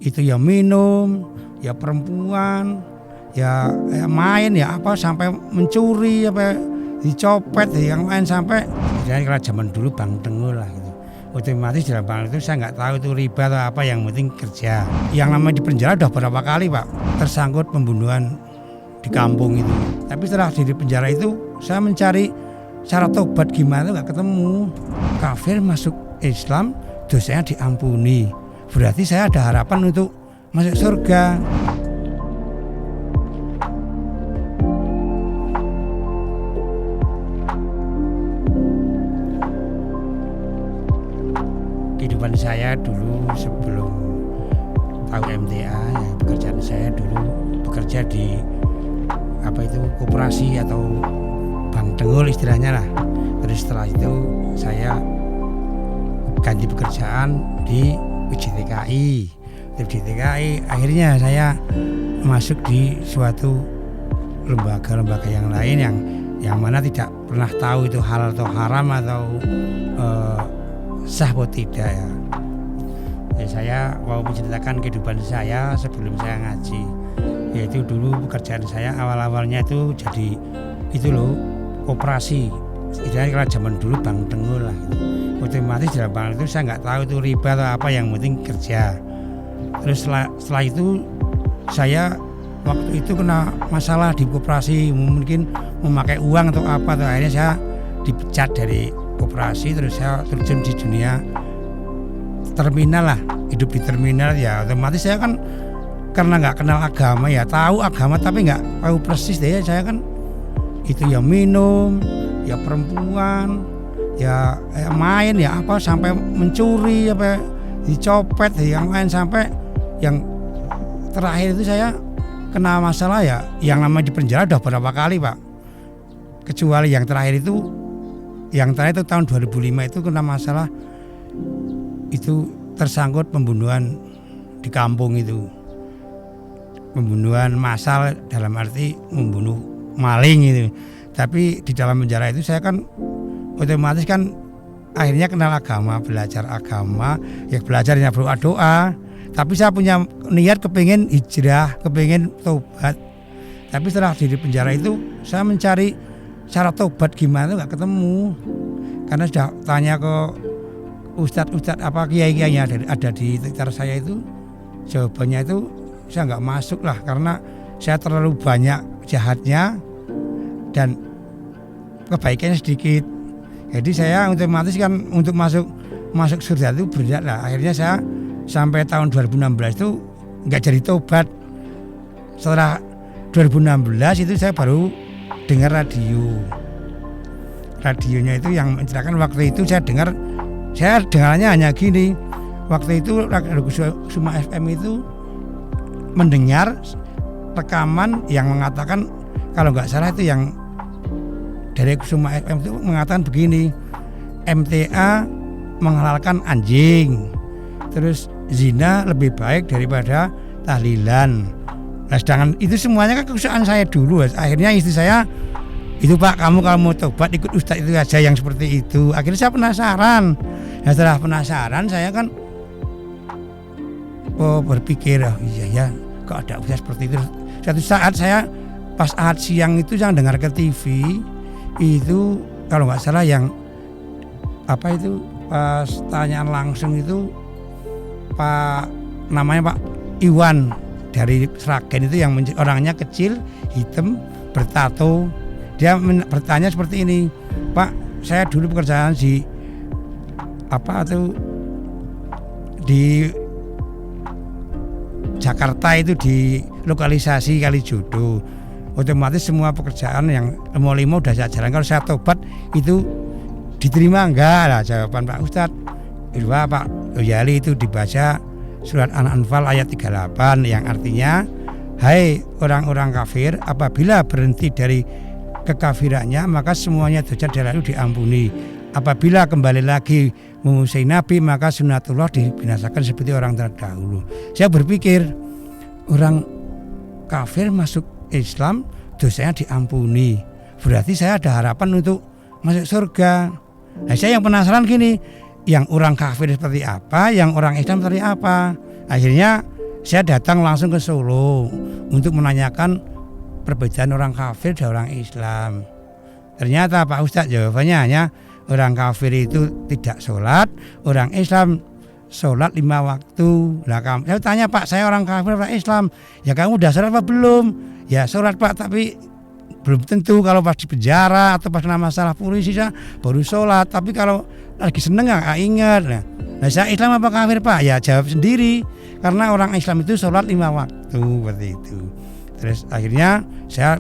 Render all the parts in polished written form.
itu ya minum, ya perempuan, ya main, ya apa sampai mencuri, apa dicopet, yang lain sampai. Jadi kalau zaman dulu Bang Tengul lah gitu. Otomatis dalam Bang itu saya nggak tahu itu riba atau apa, yang penting kerja. Yang namanya di penjara udah berapa kali Pak, tersangkut pembunuhan di kampung itu. Tapi setelah di penjara itu saya mencari cara tobat gimana itu nggak ketemu. Kafir masuk Islam, dosanya diampuni. Berarti saya ada harapan untuk masuk surga. Kehidupan saya dulu sebelum tahu MTA, ya, pekerjaan saya dulu bekerja di koperasi atau Bank Tengul istilahnya lah. Terus setelah itu saya ganti pekerjaan di UJTKI. Di UJTKI akhirnya saya masuk di suatu lembaga-lembaga yang lain yang mana tidak pernah tahu itu halal atau haram atau sah atau tidak ya. Saya mau menceritakan kehidupan saya sebelum saya ngaji. Yaitu dulu pekerjaan saya awal-awalnya itu jadi koperasi. Istilahnya kalau zaman dulu Bank Tengul lah gitu. Otomatis dalam Bank itu saya nggak tahu itu riba atau apa, yang penting kerja. Terus setelah itu saya waktu itu kena masalah di koperasi, mungkin memakai uang atau apa, akhirnya saya dipecat dari koperasi. Terus saya terjun di dunia terminal lah, hidup di terminal ya. Otomatis saya kan karena nggak kenal agama, ya tahu agama tapi nggak tahu persis deh. Saya kan itu ya minum, ya perempuan, ya main, ya apa sampai mencuri, apa dicopet, yang lain sampai yang terakhir itu saya kena masalah ya. Yang namanya di penjara udah berapa kali Pak, kecuali yang terakhir itu tahun 2005 itu kena masalah itu tersangkut pembunuhan di kampung itu. Pembunuhan massal dalam arti membunuh maling itu. Tapi di dalam penjara itu saya kan otomatis kan akhirnya kenal agama, belajar agama, ya belajarnya berdoa. Tapi saya punya niat kepingin hijrah, kepingin tobat. Tapi setelah di penjara itu saya mencari cara tobat gimana nggak ketemu. Karena sudah tanya ke ustadz apa kiai-kiai yang ada di sekitar saya itu, jawabannya itu saya nggak masuk lah, karena saya terlalu banyak jahatnya dan kebaikannya sedikit. Jadi saya otomatis kan untuk masuk surga itu berat lah. Akhirnya saya sampai tahun 2016 itu nggak jadi tobat. Setelah 2016 itu saya baru dengar radionya itu yang menceritakan. Waktu itu saya dengarnya hanya gini. Waktu itu Kusuma FM itu mendengar rekaman yang mengatakan, kalau nggak salah itu yang dari Kusuma FM itu mengatakan begini, MTA menghalalkan anjing, terus zina lebih baik daripada tahlilan. Nah, sedangkan itu semuanya kan kesukaan saya dulu. Akhirnya istri saya, itu Pak, kamu kalau mau tobat ikut ustadz itu aja yang seperti itu. Akhirnya saya penasaran. Nah, setelah penasaran saya kan berpikir, oh iya ya, kok ada ustadz seperti itu. Suatu saat saya pas ahad siang itu yang dengar ke TV itu, kalau nggak salah yang apa itu pas tanyaan langsung itu namanya Pak Iwan dari Sragen itu, yang orangnya kecil, hitam, bertato. Dia bertanya seperti ini, Pak, saya dulu pekerjaan di Jakarta itu di lokalisasi Kalijodo. Otomatis semua pekerjaan yang limo udah saya jalan. Kalau saya tobat itu diterima enggak lah? Jawaban Pak Ustadz, Pak Yali itu dibaca surat An-Anfal ayat 38 yang artinya, hai orang-orang kafir, apabila berhenti dari kekafirannya maka semuanya dosa lalu diampuni. Apabila kembali lagi memusuhi Nabi maka sunatullah dibinasakan seperti orang terdahulu. Saya berpikir, orang kafir masuk Islam dosanya diampuni, berarti saya ada harapan untuk masuk surga. Nah, saya yang penasaran gini, yang orang kafir seperti apa, yang orang Islam seperti apa. Akhirnya saya datang langsung ke Solo untuk menanyakan perbedaan orang kafir dan orang Islam. Ternyata Pak Ustadz jawabannya hanya orang kafir itu tidak sholat, orang Islam sholat 5 waktu. Nah, saya tanya, Pak, saya orang kafir orang Islam, ya kamu udah sholat apa belum? Ya sholat Pak, tapi belum tentu. Kalau pas di penjara atau pas kena masalah polisi saya baru sholat, tapi kalau lagi seneng nggak ingat. Nah, saya Islam apa kafir Pak? Ya jawab sendiri, karena orang Islam itu sholat 5 waktu seperti itu. Terus akhirnya saya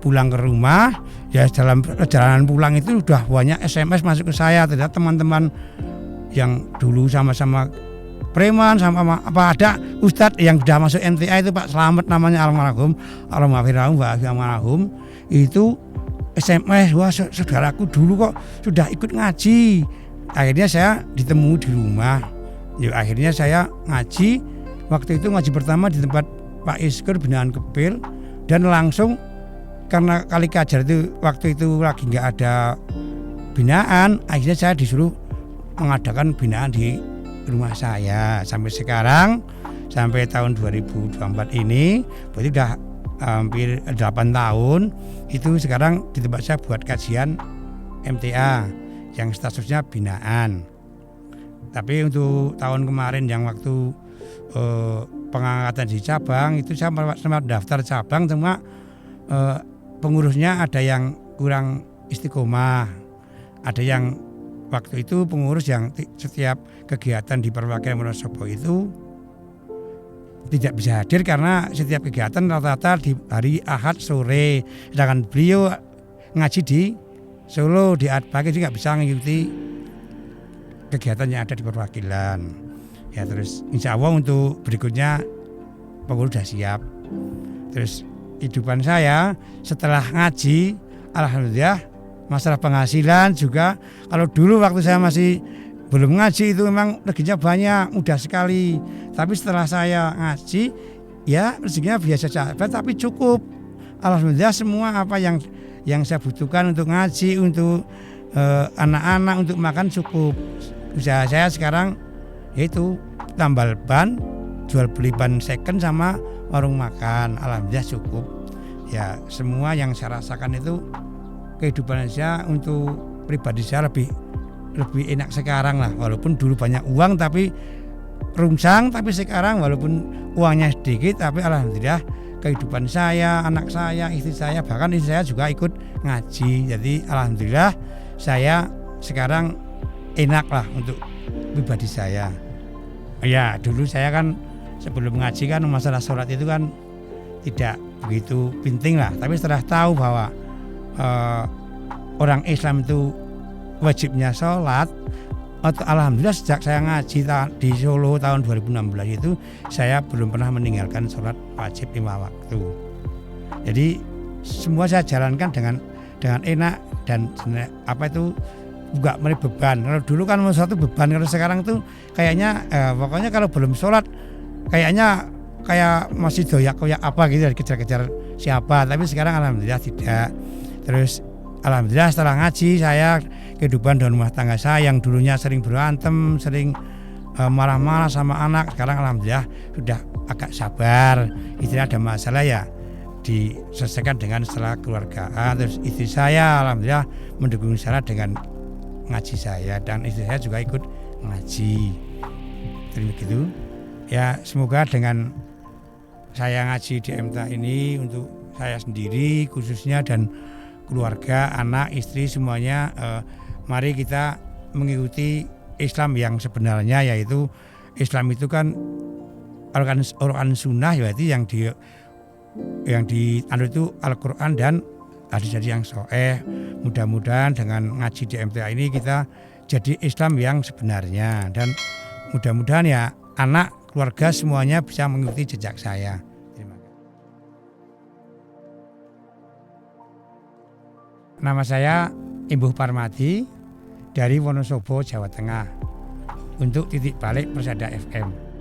pulang ke rumah, ya dalam perjalanan pulang itu sudah banyak SMS masuk ke saya. Ternyata teman-teman yang dulu sama-sama preman sama apa ada Ustadz yang sudah masuk MTA itu Pak Slamet namanya almarhum itu SMS, wah saudaraku dulu kok sudah ikut ngaji. Akhirnya saya ditemu di rumah. Ya akhirnya saya ngaji. Waktu itu ngaji pertama di tempat Pak Iskur Binaan Kepil, dan langsung karena kali kajar itu waktu itu lagi nggak ada binaan, akhirnya saya disuruh mengadakan binaan di rumah saya sampai sekarang, sampai tahun 2024 ini berarti udah hampir 8 tahun. Itu sekarang di tempat saya buat kajian MTA yang statusnya binaan. Tapi untuk tahun kemarin yang waktu pengangkatan di cabang itu saya sempat daftar cabang, cuma pengurusnya ada yang kurang istiqomah, ada yang waktu itu pengurus yang setiap kegiatan di perwakilan Wonosobo itu tidak bisa hadir karena setiap kegiatan rata-rata di hari Ahad sore, sedangkan beliau ngaji di Solo di Atbake juga bisa mengikuti kegiatan yang ada di perwakilan. Ya terus insya Allah untuk berikutnya pengurus sudah siap. Terus kehidupan saya setelah ngaji, alhamdulillah masalah penghasilan juga. Kalau dulu waktu saya masih belum ngaji itu memang rezekinya banyak, mudah sekali. Tapi setelah saya ngaji, ya rezekinya biasa saja, tapi cukup. Alhamdulillah semua apa yang saya butuhkan untuk ngaji, untuk anak-anak, untuk makan cukup. Usaha saya sekarang yaitu tambal ban, jual beli ban second sama warung makan. Alhamdulillah cukup. Ya semua yang saya rasakan itu kehidupan saya untuk pribadi saya lebih enak sekarang lah. Walaupun dulu banyak uang tapi rungsang, tapi sekarang walaupun uangnya sedikit tapi alhamdulillah kehidupan saya, anak saya, istri saya, bahkan istri saya juga ikut ngaji. Jadi alhamdulillah saya sekarang enak lah untuk pribadi saya. Ya dulu saya kan sebelum ngaji kan masalah sholat itu kan tidak begitu penting lah. Tapi setelah tahu bahwa orang Islam itu wajibnya sholat, alhamdulillah sejak saya ngaji di Solo tahun 2016 itu saya belum pernah meninggalkan sholat wajib 5 waktu. Jadi semua saya jalankan dengan enak dan apa itu juga meri beban. Kalau dulu kan satu beban, kalau sekarang tuh kayaknya pokoknya kalau belum sholat kayaknya kayak masih doyak-doyak apa gitu, kejar-kejar siapa. Tapi sekarang alhamdulillah tidak. Terus alhamdulillah setelah ngaji saya kehidupan dan rumah tangga saya yang dulunya sering berantem, sering marah-marah sama anak, sekarang alhamdulillah sudah agak sabar. Istri ada masalah ya diselesaikan dengan setelah keluargaan. Terus istri saya alhamdulillah mendukung saya dengan ngaji saya, dan istri saya juga ikut ngaji. Terus begitu. Ya semoga dengan saya ngaji di MTA ini untuk saya sendiri khususnya dan keluarga, anak, istri semuanya, mari kita mengikuti Islam yang sebenarnya, yaitu Islam itu kan Al-Quran Sunnah, yaitu yang dianut itu Al-Quran dan hadis-hadis yang sahih. Mudah-mudahan dengan ngaji di MTA ini kita jadi Islam yang sebenarnya, dan mudah-mudahan ya anak, keluarga semuanya bisa mengikuti jejak saya. Terima kasih. Nama saya Imbuh Parmadi dari Wonosobo, Jawa Tengah, untuk Titik Balik Persada FM.